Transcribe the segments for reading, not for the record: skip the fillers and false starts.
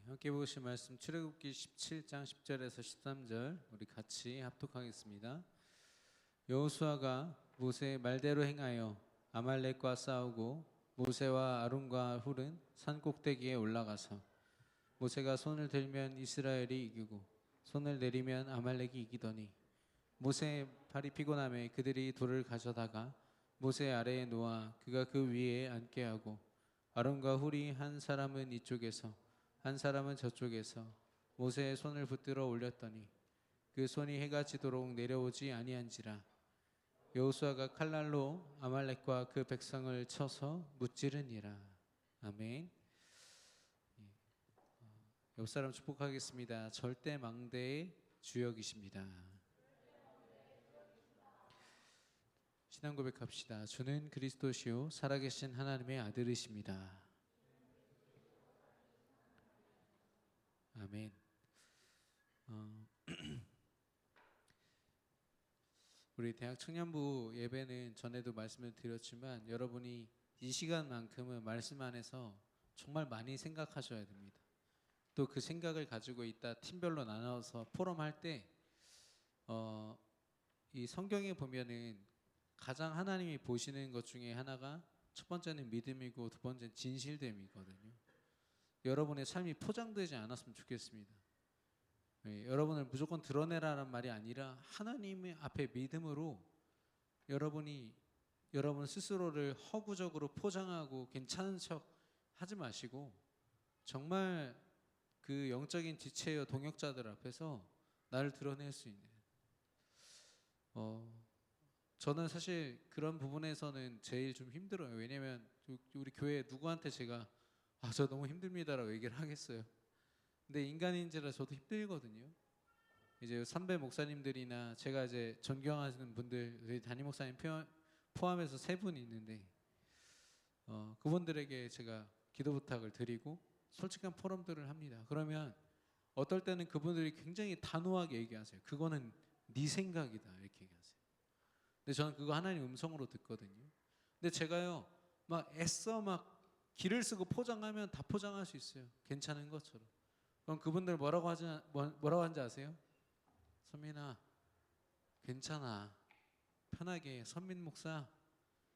함께 보실 말씀 출애굽기 17장 10절에서 13절 우리 같이 합독하겠습니다. 여호수아가 모세의 말대로 행하여 아말렉과 싸우고 모세와 아론과 훌은 산 꼭대기에 올라가서 모세가 손을 들면 이스라엘이 이기고 손을 내리면 아말렉이 이기더니 모세의 발이 피곤함에 그들이 돌을 가져다가 모세 아래에 놓아 그가 그 위에 앉게 하고 아론과 훌이 한 사람은 이쪽에서 한 사람은 저쪽에서 모세의 손을 붙들어 올렸더니 그 손이 해가 지도록 내려오지 아니한지라. 여호수아가 칼날로 아말렉과 그 백성을 쳐서 무찌르니라. 아멘. 옆 사람 축복하겠습니다. 절대 망대의 주역이십니다. 신앙 고백합시다. 주는 그리스도시요 살아계신 하나님의 아들이십니다. 아멘. 우리 대학 청년부 예배는 전에도 말씀을 드렸지만 여러분이 이 시간만큼은 말씀 안에서 정말 많이 생각하셔야 됩니다. 또 그 생각을 가지고 있다 팀별로 나눠서 포럼할 때 이 성경에 보면은 가장 하나님이 보시는 것 중에 하나가 첫 번째는 믿음이고 두 번째는 진실됨이거든요. 여러분의 삶이 포장되지 않았으면 좋겠습니다. 여러분을 무조건 드러내라는 말이 아니라 하나님의 앞에 믿음으로 여러분 스스로를 허구적으로 포장하고 괜찮은 척 하지 마시고 정말 그 영적인 지체여 동역자들 앞에서 나를 드러낼 수 있는 저는 사실 그런 부분에서는 제일 좀 힘들어요. 왜냐면 우리 교회 누구한테 제가 저 너무 힘듭니다라고 얘기를 하겠어요. 근데 인간인지라 저도 힘들거든요. 이제 선배 목사님들이나 제가 이제 존경하시는 분들, 저희 담임 목사님 포함해서 세 분이 있는데 그분들에게 제가 기도 부탁을 드리고 솔직한 포럼들을 합니다. 그러면 어떨 때는 그분들이 굉장히 단호하게 얘기하세요. 그거는 네 생각이다 이렇게 얘기하세요. 근데 저는 그거 하나님 음성으로 듣거든요. 근데 제가요 막 애써 막 기를 쓰고 포장하면 다 포장할 수 있어요. 괜찮은 것처럼. 그럼 그분들 뭐라고 하는지 아세요? 선민아 괜찮아. 편하게 선민 목사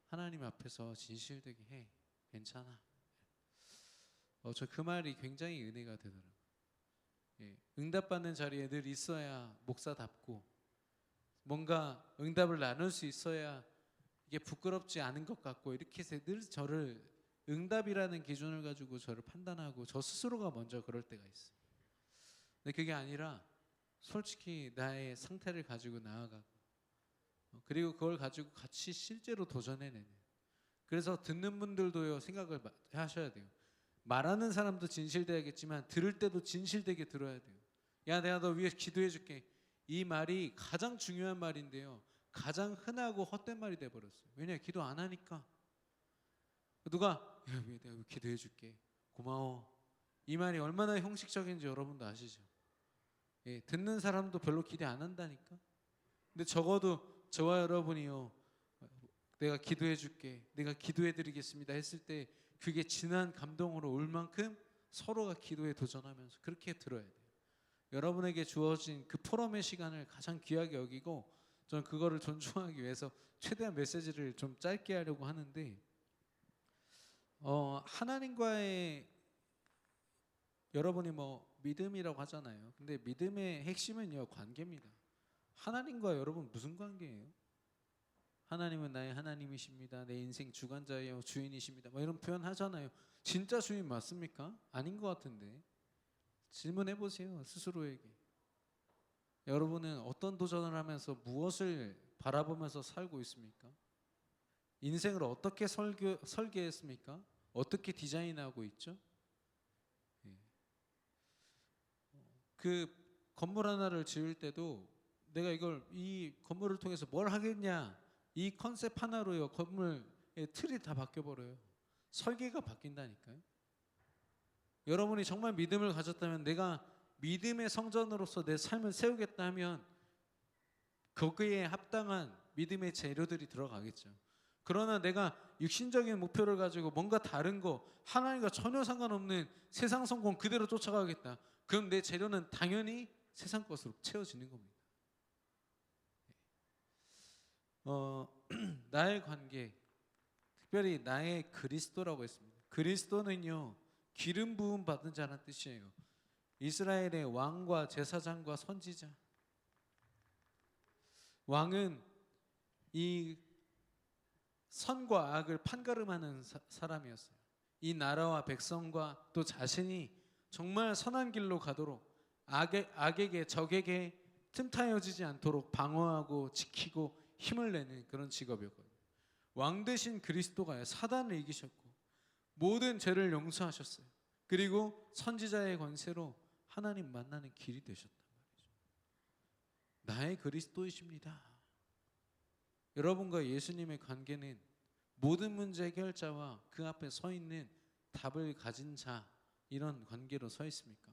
하나님 앞에서 진실되게 해. 괜찮아. 저 그 말이 굉장히 은혜가 되더라고요. 응답받는 자리에 늘 있어야 목사답고 뭔가 응답을 나눌 수 있어야 이게 부끄럽지 않은 것 같고 이렇게 해서 늘 저를 응답이라는 기준을 가지고 저를 판단하고 저 스스로가 먼저 그럴 때가 있어요. 근데 그게 아니라 솔직히 나의 상태를 가지고 나아가고 그리고 그걸 가지고 같이 실제로 도전해내는. 그래서 듣는 분들도요 생각을 하셔야 돼요. 말하는 사람도 진실돼야겠지만 들을 때도 진실되게 들어야 돼요. 야 내가 너 위해 기도해 줄게. 이 말이 가장 중요한 말인데요 가장 흔하고 헛된 말이 돼버렸어요. 왜냐 기도 안 하니까. 누가 야 내가 기도해 줄게 고마워 이 말이 얼마나 형식적인지 여러분도 아시죠? 듣는 사람도 별로 기대 안 한다니까. 근데 적어도 저와 여러분이요 내가 기도해 줄게 내가 기도해 드리겠습니다 했을 때 그게 진한 감동으로 올 만큼 서로가 기도에 도전하면서 그렇게 들어야 돼요. 여러분에게 주어진 그 포럼의 시간을 가장 귀하게 여기고 저는 그거를 존중하기 위해서 최대한 메시지를 좀 짧게 하려고 하는데 하나님과의 여러분이 뭐 믿음이라고 하잖아요. 근데 믿음의 핵심은요 관계입니다. 하나님과 여러분 무슨 관계예요? 하나님은 나의 하나님이십니다. 내 인생 주관자예요. 주인이십니다. 뭐 이런 표현 하잖아요. 진짜 주인 맞습니까? 아닌 것 같은데 질문해 보세요 스스로에게. 여러분은 어떤 도전을 하면서 무엇을 바라보면서 살고 있습니까? 인생을 어떻게 설계했습니까? 어떻게 디자인하고 있죠? 그 건물 하나를 지을 때도 내가 이 건물을 통해서 뭘 하겠냐 이 컨셉 하나로요 건물의 틀이 다 바뀌어버려요. 설계가 바뀐다니까요. 여러분이 정말 믿음을 가졌다면 내가 믿음의 성전으로서 내 삶을 세우겠다 하면 거기에 합당한 믿음의 재료들이 들어가겠죠. 그러나 내가 육신적인 목표를 가지고 뭔가 다른 거, 하나님과 전혀 상관없는 세상 성공 그대로 쫓아가겠다. 그럼 내 재료는 당연히 세상 것으로 채워지는 겁니다. 나의 관계, 특별히 나의 그리스도라고 했습니다. 그리스도는요, 기름 부음 받은 자라는 뜻이에요. 이스라엘의 왕과 제사장과 선지자. 왕은 이 선과 악을 판가름하는 사람이었어요. 이 나라와 백성과 또 자신이 정말 선한 길로 가도록 악에게 적에게 틈타여지지 않도록 방어하고 지키고 힘을 내는 그런 직업이었거든요. 왕 대신 그리스도가 사단을 이기셨고 모든 죄를 용서하셨어요. 그리고 선지자의 권세로 하나님 만나는 길이 되셨단 말이죠. 나의 그리스도이십니다. 여러분과 예수님의 관계는 모든 문제 해결자와 그 앞에 서 있는 답을 가진 자, 이런 관계로 서 있습니까?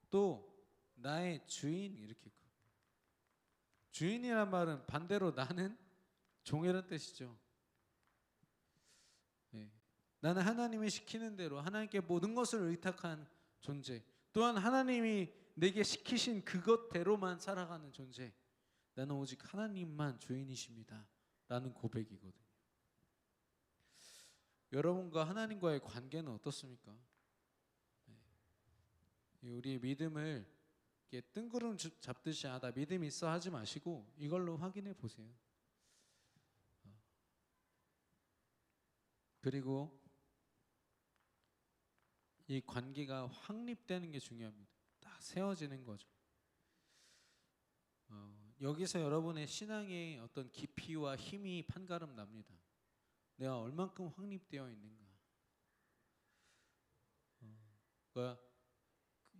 또 나의 주인, 이렇게 주인이란 말은 반대로 나는 종이란 뜻이죠. 네. 나는 하나님이 시키는 대로 하나님께 모든 것을 의탁한 존재, 또한 하나님이 내게 시키신 그것대로만 살아가는 존재. 나는 오직 하나님만 주인이십니다 라는 고백이거든요. 여러분과 하나님과의 관계는 어떻습니까? 우리의 믿음을 뜬구름 잡듯이 나 믿음 있어 하지 마시고 이걸로 확인해 보세요. 그리고 이 관계가 확립되는 게 중요합니다. 딱 세워지는 거죠. 여기서 여러분의 신앙의 어떤 깊이와 힘이 판가름 납니다. 내가 얼만큼 확립되어 있는가.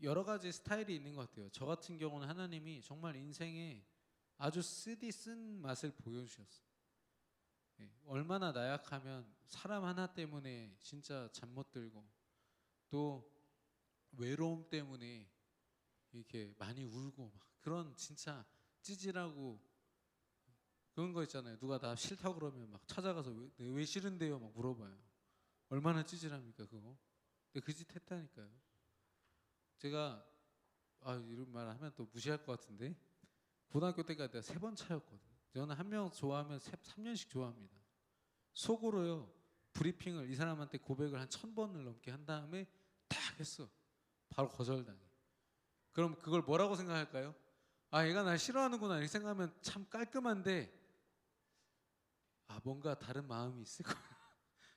여러 가지 스타일이 있는 것 같아요. 저 같은 경우는 하나님이 정말 인생에 아주 쓴 맛을 보여주셨어요. 얼마나 나약하면 사람 하나 때문에 진짜 잠 못 들고 또 외로움 때문에 이렇게 많이 울고 막 그런 진짜 찌질하고 그런 거 있잖아요. 누가 나 싫다고 그러면 막 찾아가서 왜 싫은데요? 막 물어봐요. 얼마나 찌질합니까 그거? 근데 그 짓 했다니까요. 제가 이런 말 하면 또 무시할 것 같은데 고등학교 때까지 내가 3번 차였거든요. 저는 한 명 좋아하면 3년씩 좋아합니다. 속으로요 브리핑을 이 사람한테 고백을 한 1000번을 넘게 한 다음에 딱 했어. 바로 거절당해. 그럼 그걸 뭐라고 생각할까요? 얘가 날 싫어하는구나 이렇게 생각하면 참 깔끔한데 뭔가 다른 마음이 있을 거야.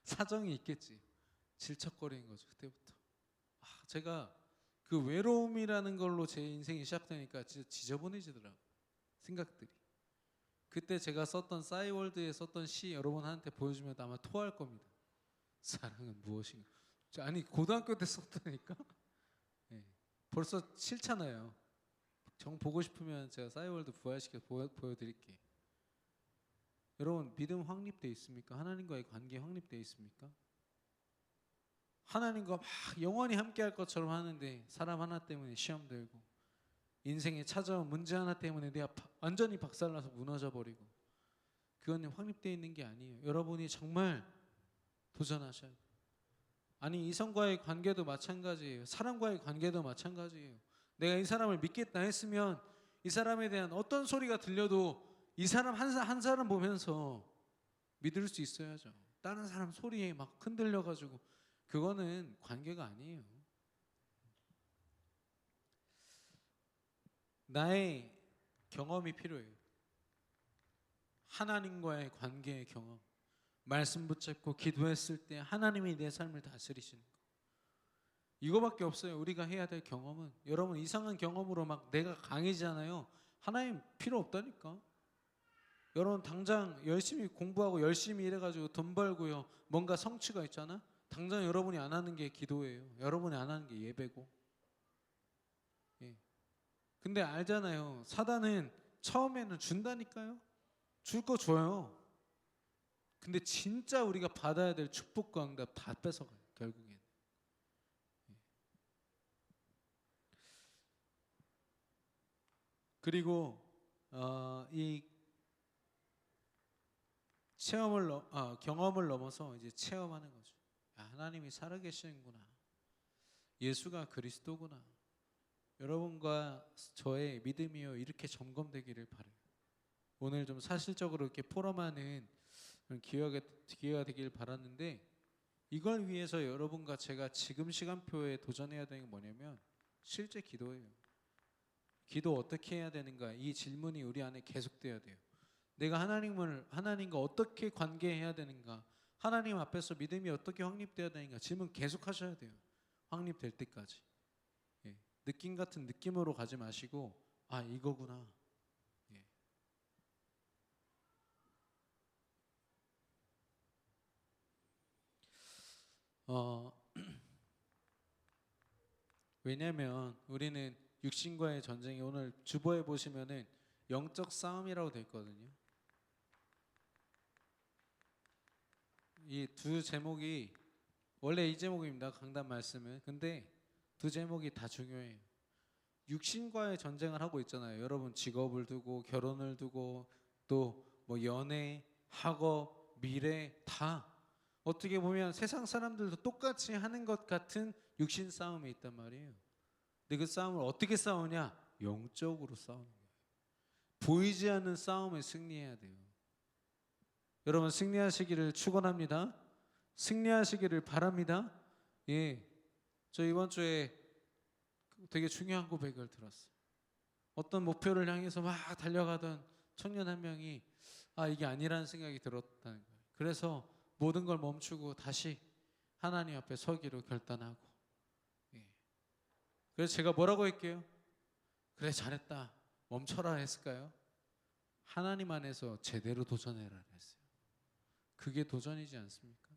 사정이 있겠지. 질척거리는 거죠 그때부터. 제가 그 외로움이라는 걸로 제 인생이 시작되니까 진짜 지저분해지더라고요. 생각들이. 그때 제가 썼던 싸이월드에 썼던 시 여러분한테 보여주면 아마 토할 겁니다. 사랑은 무엇인가. 아니 고등학교 때 썼다니까. 네. 벌써 싫잖아요. 정 보고 싶으면 제가 싸이월드 부활시켜 보여드릴게요. 여러분 믿음 확립되어 있습니까? 하나님과의 관계 확립되어 있습니까? 하나님과 막 영원히 함께할 것처럼 하는데 사람 하나 때문에 시험 들고 인생에 찾아온 문제 하나 때문에 내가 완전히 박살나서 무너져 버리고 그건 확립되어 있는 게 아니에요. 여러분이 정말 도전하셔야 돼요. 아니 이성과의 관계도 마찬가지예요. 사람과의 관계도 마찬가지예요. 내가 이 사람을 믿겠다 했으면 이 사람에 대한 어떤 소리가 들려도 이 사람 한 사람 보면서 믿을 수 있어야죠. 다른 사람 소리에 막 흔들려가지고 그거는 관계가 아니에요. 나의 경험이 필요해요. 하나님과의 관계의 경험. 말씀 붙잡고 기도했을 때 하나님이 내 삶을 다스리시는 거. 이거밖에 없어요. 우리가 해야 될 경험은. 여러분 이상한 경험으로 막 내가 강해지잖아요. 하나님 필요 없다니까. 여러분 당장 열심히 공부하고 열심히 일해가지고 돈 벌고요. 뭔가 성취가 있잖아. 당장 여러분이 안 하는 게 기도예요. 여러분이 안 하는 게 예배고. 근데 알잖아요. 사단은 처음에는 준다니까요. 줄 거 줘요. 근데 진짜 우리가 받아야 될 축복과 응답 다 뺏어가요. 결국엔. 그리고 이 경험을 넘어서 이제 체험하는 거죠. 하나님이 살아계시는구나. 예수가 그리스도구나. 여러분과 저의 믿음이요 이렇게 점검되기를 바라요. 오늘 좀 사실적으로 이렇게 포럼하는 그런 기회가 되길 바랐는데, 이걸 위해서 여러분과 제가 지금 시간표에 도전해야 되는 게 뭐냐면 실제 기도예요. 기도 어떻게 해야 되는가, 이 질문이 우리 안에 계속돼야 돼요. 내가 하나님과 어떻게 관계해야 되는가, 하나님 앞에서 믿음이 어떻게 확립돼야 되는가, 질문 계속 하셔야 돼요. 확립될 때까지. 느낌 같은 느낌으로 가지 마시고 이거구나. 왜냐면 우리는 육신과의 전쟁이, 오늘 주보에 보시면은 영적 싸움이라고 돼 있거든요. 이 두 제목이 원래 이 제목입니다. 강단 말씀은. 근데 두 제목이 다 중요해요. 육신과의 전쟁을 하고 있잖아요. 여러분 직업을 두고 결혼을 두고 또 뭐 연애, 학업, 미래 다 어떻게 보면 세상 사람들도 똑같이 하는 것 같은 육신 싸움이 있단 말이에요. 근데 그 싸움을 어떻게 싸우냐? 영적으로 싸우는 거예요. 보이지 않는 싸움에 승리해야 돼요. 여러분 승리하시기를 축원합니다. 승리하시기를 바랍니다. 저 이번 주에 되게 중요한 고백을 들었어요. 어떤 목표를 향해서 막 달려가던 청년 한 명이 이게 아니라는 생각이 들었다는 거예요. 그래서 모든 걸 멈추고 다시 하나님 앞에 서기로 결단하고, 그래서 제가 뭐라고 할게요? 그래 잘했다, 멈춰라 했을까요? 하나님 안에서 제대로 도전해라 했어요. 그게 도전이지 않습니까?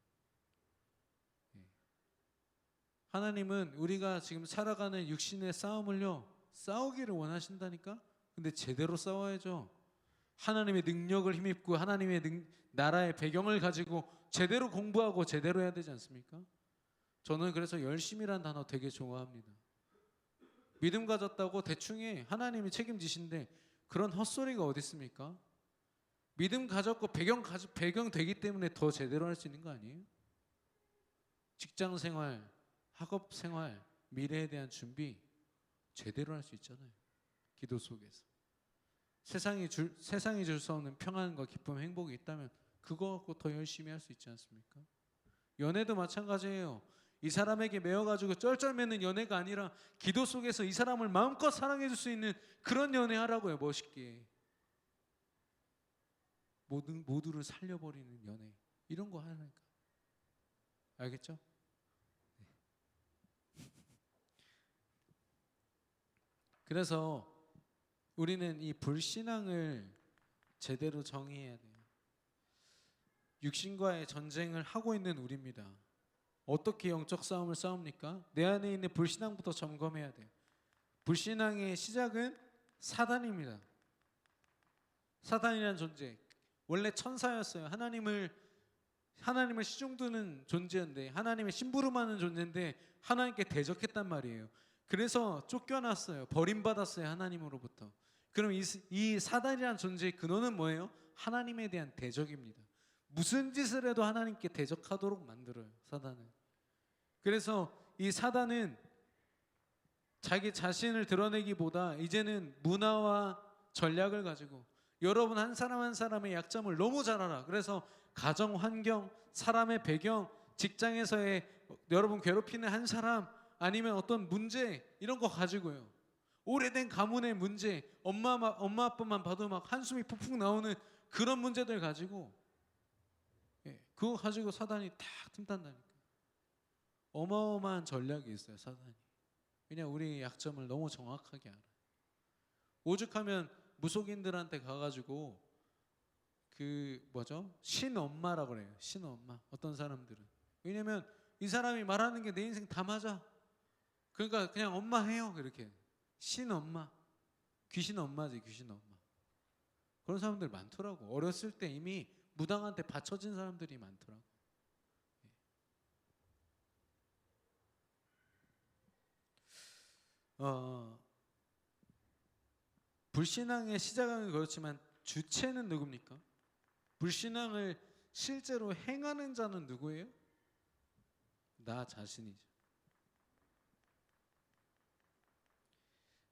하나님은 우리가 지금 살아가는 육신의 싸움을요 싸우기를 원하신다니까. 근데 제대로 싸워야죠. 하나님의 능력을 힘입고 하나님의 나라의 배경을 가지고 제대로 공부하고 제대로 해야 되지 않습니까? 저는 그래서 열심이란 단어 되게 좋아합니다. 믿음 가졌다고 대충 하나님이 책임지신데 그런 헛소리가 어디 있습니까? 믿음 가졌고 배경 되기 때문에 더 제대로 할 수 있는 거 아니에요? 직장 생활, 학업 생활, 미래에 대한 준비 제대로 할 수 있잖아요. 기도 속에서. 세상이 줄 수 없는 평안과 기쁨, 행복이 있다면 그거 갖고 더 열심히 할 수 있지 않습니까? 연애도 마찬가지예요. 이 사람에게 매어가지고 쩔쩔매는 연애가 아니라 기도 속에서 이 사람을 마음껏 사랑해 줄 수 있는 그런 연애 하라고요. 멋있게. 모두를 살려버리는 연애, 이런 거 하라니까. 알겠죠? 그래서 우리는 이 불신앙을 제대로 정의해야 돼요. 육신과의 전쟁을 하고 있는 우리입니다. 어떻게 영적 싸움을 싸웁니까? 내 안에 있는 불신앙부터 점검해야 돼요. 불신앙의 시작은 사단입니다. 사단이라는 존재, 원래 천사였어요. 하나님을 시중두는 존재인데, 하나님의 심부름하는 존재인데 하나님께 대적했단 말이에요. 그래서 쫓겨났어요. 버림받았어요, 하나님으로부터. 그럼 이 사단이라는 존재의 근원은 뭐예요? 하나님에 대한 대적입니다. 무슨 짓을 해도 하나님께 대적하도록 만들어요, 사단은. 그래서 이 사단은 자기 자신을 드러내기보다 이제는 문화와 전략을 가지고 여러분 한 사람 한 사람의 약점을 너무 잘 알아. 그래서 가정 환경, 사람의 배경, 직장에서의 여러분 괴롭히는 한 사람, 아니면 어떤 문제, 이런 거 가지고요, 오래된 가문의 문제, 엄마 아빠만 봐도 막 한숨이 푹푹 나오는 그런 문제들 가지고, 그거 가지고 사단이 탁 틈탄다니까. 어마어마한 전략이 있어요, 사단이. 그냥 우리 약점을 너무 정확하게 알아요. 오죽하면 무속인들한테 가가지고 신엄마라고 그래요. 신엄마. 어떤 사람들은. 왜냐면 이 사람이 말하는 게 내 인생 다 맞아. 그러니까 그냥 엄마 해요. 이렇게. 신엄마. 귀신 엄마지, 귀신 엄마. 그런 사람들 많더라고. 어렸을 때 이미 무당한테 받쳐진 사람들이 많더라고. 불신앙의 시작은 그렇지만 주체는 누굽니까? 불신앙을 실제로 행하는 자는 누구예요? 나 자신이죠.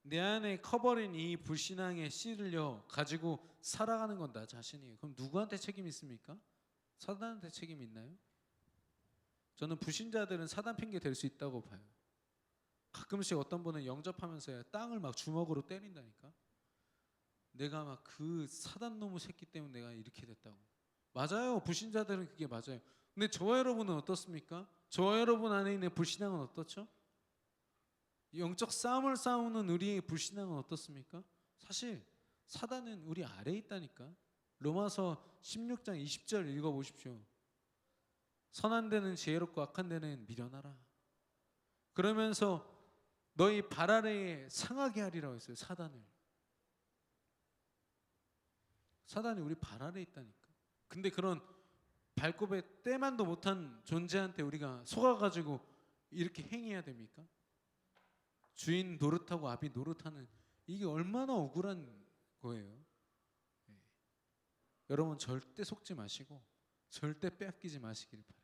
내 안에 커버린 이 불신앙의 씨를요 가지고 살아가는 건 나 자신이에요. 그럼 누구한테 책임 있습니까? 사단한테 책임 있나요? 저는 불신자들은 사단 핑계 될 수 있다고 봐요. 가끔씩 어떤 분은 영접하면서 땅을 막 주먹으로 때린다니까. 내가 막 그 사단 놈의 새끼 때문에 내가 이렇게 됐다고. 맞아요. 불신자들은 그게 맞아요. 근데 저와 여러분은 어떻습니까? 저와 여러분 안에 있는 불신앙은 어떻죠? 영적 싸움을 싸우는 우리의 불신앙은 어떻습니까? 사실 사단은 우리 아래에 있다니까. 로마서 16장 20절 읽어보십시오. 선한 데는 지혜롭고 악한 데는 미련하라. 그러면서 너희 발 아래에 상하게 하리라고 했어요. 사단을. 사단이 우리 발 아래에 있다니까. 근데 그런 발굽에 때만도 못한 존재한테 우리가 속아가지고 이렇게 행해야 됩니까? 주인 노릇하고 아비 노릇하는, 이게 얼마나 억울한 거예요. 네. 여러분 절대 속지 마시고 절대 빼앗기지 마시길 바래요.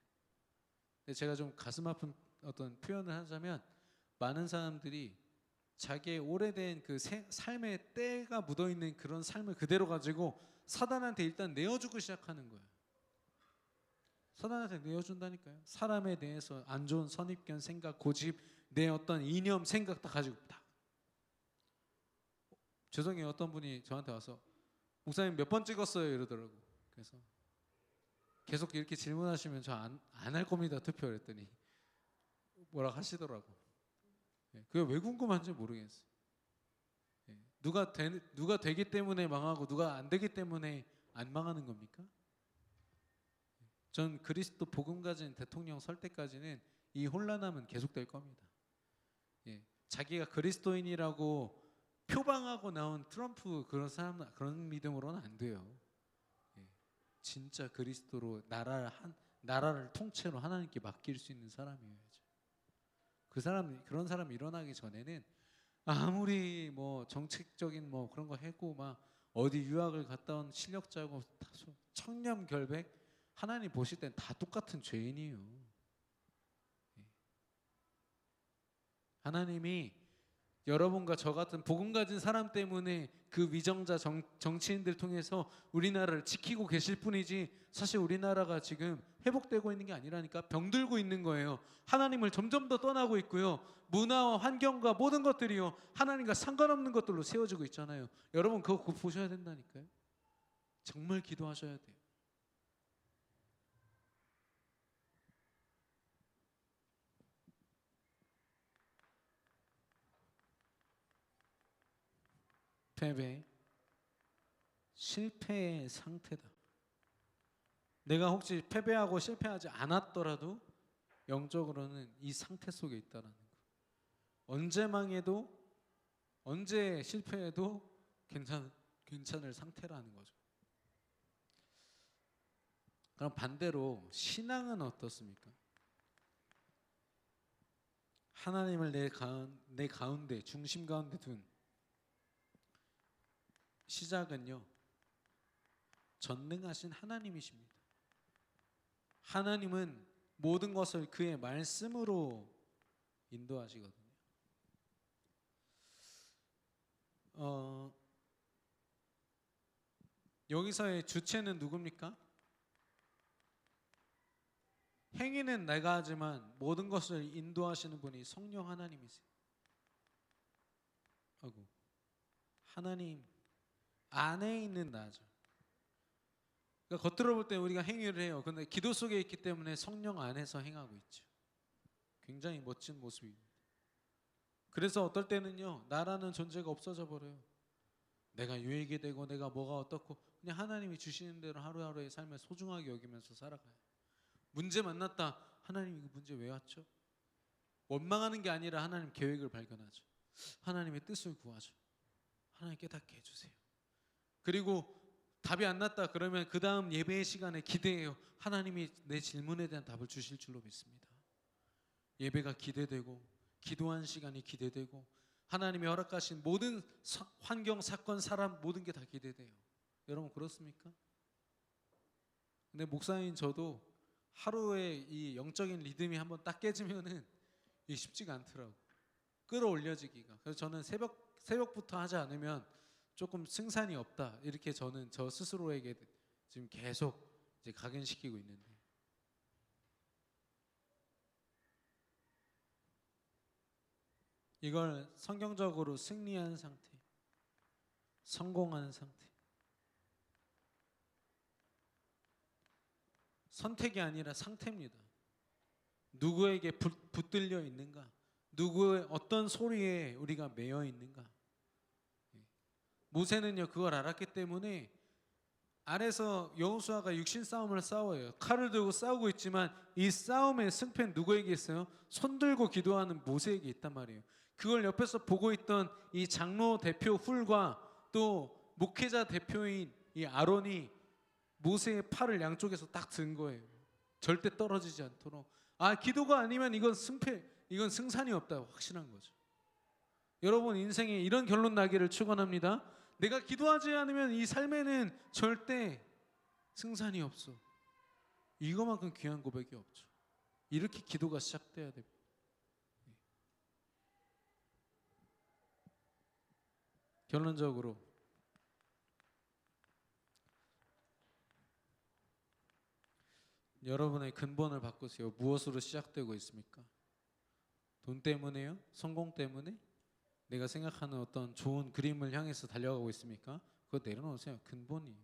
근데 제가 좀 가슴 아픈 어떤 표현을 하자면, 많은 사람들이 자기의 오래된 그 삶의 때가 묻어있는 그런 삶을 그대로 가지고 사단한테 일단 내어주고 시작하는 거예요. 사단한테 내어준다니까요. 사람에 대해서 안 좋은 선입견, 생각, 고집, 내 어떤 이념, 생각 다 가지고 다. 죄송해요. 어떤 분이 저한테 와서 목사님 몇 번 찍었어요 이러더라고. 그래서 계속 이렇게 질문하시면 저 안 할 겁니다 투표. 그랬더니 뭐라 하시더라고. 그게 왜 궁금한지 모르겠어요. 누가 되기 때문에 망하고 누가 안 되기 때문에 안 망하는 겁니까? 전 그리스도 복음 가진 대통령 설 때까지는 이 혼란함은 계속될 겁니다. 자기가 그리스도인이라고 표방하고 나온 트럼프 그런 사람, 그런 믿음으로는 안 돼요. 진짜 그리스도로 나라를 통째로 하나님께 맡길 수 있는 사람이어야죠. 그런 사람이 일어나기 전에는 아무리 뭐 정책적인 뭐 그런 거 했고 막 어디 유학을 갔다 온 실력자고 청렴결백, 하나님 보실 땐 다 똑같은 죄인이에요. 하나님이 여러분과 저 같은 복음 가진 사람 때문에 그 위정자 정치인들 통해서 우리나라를 지키고 계실 뿐이지, 사실 우리나라가 지금 회복되고 있는 게 아니라니까. 병들고 있는 거예요. 하나님을 점점 더 떠나고 있고요. 문화와 환경과 모든 것들이요 하나님과 상관없는 것들로 세워지고 있잖아요. 여러분 그거 보셔야 된다니까요. 정말 기도하셔야 돼요. 패배, 실패의 상태다. 내가 혹시 패배하고 실패하지 않았더라도 영적으로는 이 상태 속에 있다라는 거. 언제 망해도 언제 실패해도 괜찮을 상태라는 거죠. 그럼 반대로 신앙은 어떻습니까? 하나님을 내 가운데 중심 가운데 둔 시작은요 전능하신 하나님이십니다. 하나님은 모든 것을 그의 말씀으로 인도하시거든요. 여기서의 주체는 누굽니까? 행위는 내가 하지만 모든 것을 인도하시는 분이 성령 하나님이세요. 하나님 안에 있는 나죠. 그러니까 겉으로 볼 때 우리가 행위를 해요. 근데 기도 속에 있기 때문에 성령 안에서 행하고 있죠. 굉장히 멋진 모습입니다. 그래서 어떨 때는요 나라는 존재가 없어져 버려요. 내가 유익이 되고 내가 뭐가 어떻고, 그냥 하나님이 주시는 대로 하루하루의 삶을 소중하게 여기면서 살아가요. 문제 만났다. 하나님 이거 문제 왜 왔죠? 원망하는 게 아니라 하나님 계획을 발견하죠. 하나님의 뜻을 구하죠. 하나님 깨닫게 해주세요. 그리고 답이 안 났다 그러면 그 다음 예배의 시간에 기대해요. 하나님이 내 질문에 대한 답을 주실 줄로 믿습니다. 예배가 기대되고 기도한 시간이 기대되고 하나님이 허락하신 모든 환경, 사건, 사람 모든 게 다 기대돼요. 여러분 그렇습니까? 근데 목사님 저도 하루에 이 영적인 리듬이 한번 딱 깨지면은 이게 쉽지가 않더라고. 끌어올려지기가. 그래서 저는 새벽부터 하지 않으면 조금 승산이 없다. 이렇게 저는 저 스스로에게 지금 계속 이제 각인시키고 있는데, 이걸 성경적으로 승리한 상태, 성공한 상태. 선택이 아니라 상태입니다. 누구에게 붙들려 있는가? 누구의 어떤 소리에 우리가 매여 있는가? 모세는요 그걸 알았기 때문에 아래서 여호수아가 육신 싸움을 싸워요. 칼을 들고 싸우고 있지만 이 싸움의 승패는 누구에게 있어요? 손 들고 기도하는 모세에게 있단 말이에요. 그걸 옆에서 보고 있던 이 장로 대표 훌과 또 목회자 대표인 이 아론이 모세의 팔을 양쪽에서 딱 든 거예요. 절대 떨어지지 않도록. 아, 기도가 아니면 이건 승패, 이건 승산이 없다. 확신한 거죠. 여러분 인생에 이런 결론 나기를 축원합니다. 내가 기도하지 않으면 이 삶에는 절대 승산이 없어. 이거만큼 귀한 고백이 없죠. 이렇게 기도가 시작돼야 됩니다. 결론적으로 여러분의 근본을 바꾸세요. 무엇으로 시작되고 있습니까? 돈 때문에요? 성공 때문에? 내가 생각하는 어떤 좋은 그림을 향해서 달려가고 있습니까? 그거 내려놓으세요. 근본이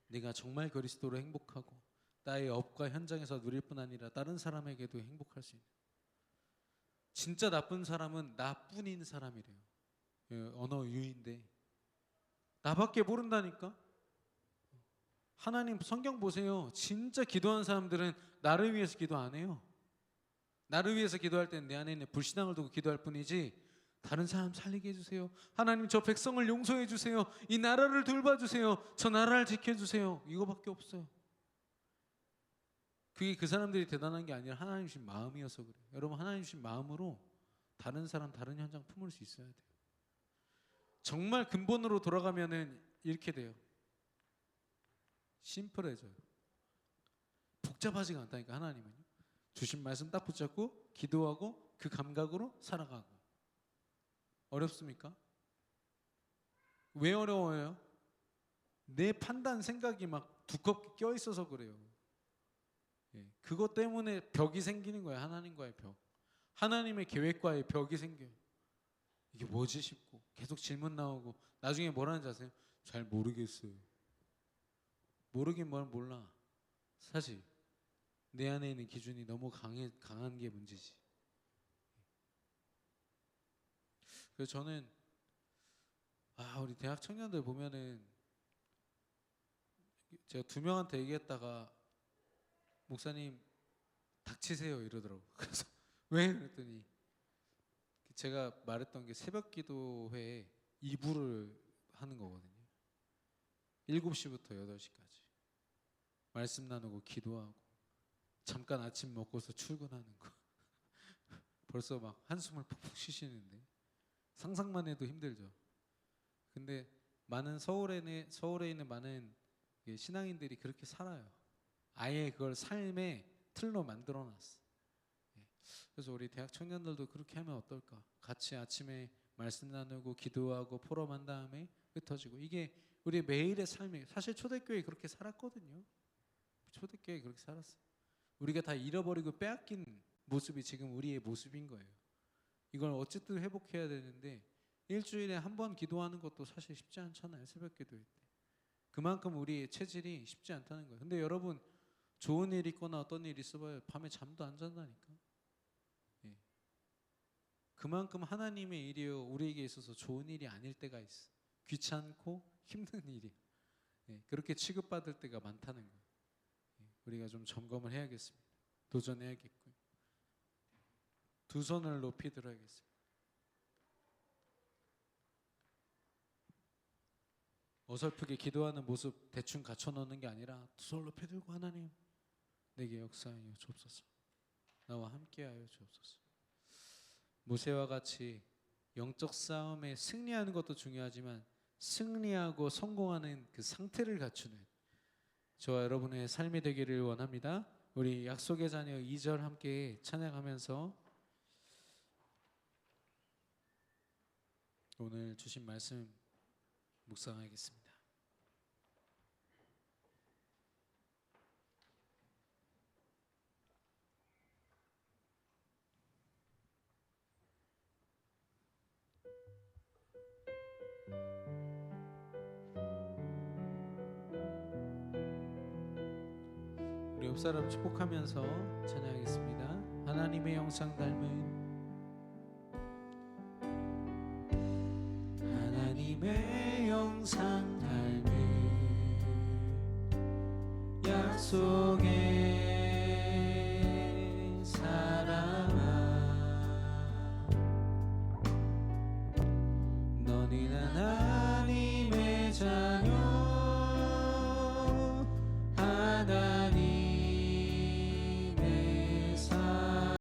내가 정말 그리스도로 행복하고 나의 업과 현장에서 누릴 뿐 아니라 다른 사람에게도 행복할 수 있는, 진짜 나쁜 사람은 나뿐인 사람이래요. 언어 유인데 나밖에 모른다니까. 하나님 성경 보세요. 진짜 기도하는 사람들은 나를 위해서 기도 안 해요. 나를 위해서 기도할 때는 내 안에 있는 불신앙을 두고 기도할 뿐이지, 다른 사람 살리게 해주세요. 하나님 저 백성을 용서해 주세요. 이 나라를 돌봐주세요. 저 나라를 지켜주세요. 이거밖에 없어요. 그게 그 사람들이 대단한 게 아니라 하나님 주신 마음이어서 그래요. 여러분 하나님 주신 마음으로 다른 사람 다른 현장 품을 수 있어야 돼요. 정말 근본으로 돌아가면은 이렇게 돼요. 심플해져요. 복잡하지가 않다니까. 하나님은요 주신 말씀 딱 붙잡고 기도하고 그 감각으로 살아가고. 어렵습니까? 왜 어려워요? 내 판단 생각이 막 두껍게 껴있어서 그래요. 그것 때문에 벽이 생기는 거예요. 하나님과의 벽, 하나님의 계획과의 벽이 생겨요. 이게 뭐지 싶고 계속 질문 나오고 나중에 뭐라는지 아세요? 잘 모르겠어요. 모르긴 뭘 몰라. 사실 내 안에 있는 기준이 너무 강한 게 문제지. 그래서 저는 우리 대학 청년들 보면은 제가 두 명한테 얘기했다가 목사님 닥치세요 이러더라고. 그래서 왜? 그랬더니 제가 말했던 게 새벽 기도회에 2부를 하는 거거든요. 7시부터 8시까지 말씀 나누고 기도하고 잠깐 아침 먹고서 출근하는 거. 벌써 막 한숨을 푹푹 쉬시는데 상상만 해도 힘들죠. 근데 많은 서울에 있는 많은 신앙인들이 그렇게 살아요. 아예 그걸 삶의 틀로 만들어놨어. 그래서 우리 대학 청년들도 그렇게 하면 어떨까? 같이 아침에 말씀 나누고 기도하고 포럼한 다음에 흩어지고. 이게 우리 매일의 삶이에요. 사실 초대교회 그렇게 살았거든요. 초대교회 그렇게 살았어요. 우리가 다 잃어버리고 빼앗긴 모습이 지금 우리의 모습인 거예요. 이걸 어쨌든 회복해야 되는데 일주일에 한 번 기도하는 것도 사실 쉽지 않잖아요. 새벽 기도회 때. 그만큼 우리의 체질이 쉽지 않다는 거예요. 근데 여러분 좋은 일 있거나 어떤 일 있어봐요. 밤에 잠도 안 잔다니까. 그만큼 하나님의 일이요 우리에게 있어서 좋은 일이 아닐 때가 있어. 귀찮고 힘든 일이. 그렇게 취급받을 때가 많다는 거예요. 우리가 좀 점검을 해야겠습니다. 도전해야겠고요. 두 손을 높이 들어야겠습니다. 어설프게 기도하는 모습 대충 갖춰놓는 게 아니라 두 손을 높이 들고 하나님 내게 역사하여 주옵소서. 나와 함께하여 주옵소서. 모세와 같이 영적 싸움에 승리하는 것도 중요하지만 승리하고 성공하는 그 상태를 갖추는 저와 여러분의 삶이 되기를 원합니다. 우리 약속의 자녀 2절 함께 찬양하면서 오늘 주신 말씀 묵상하겠습니다. 우리 옆사람 축복하면서 찬양하겠습니다. 하나님의 형상 닮은 하나님의 형상 닮은 약속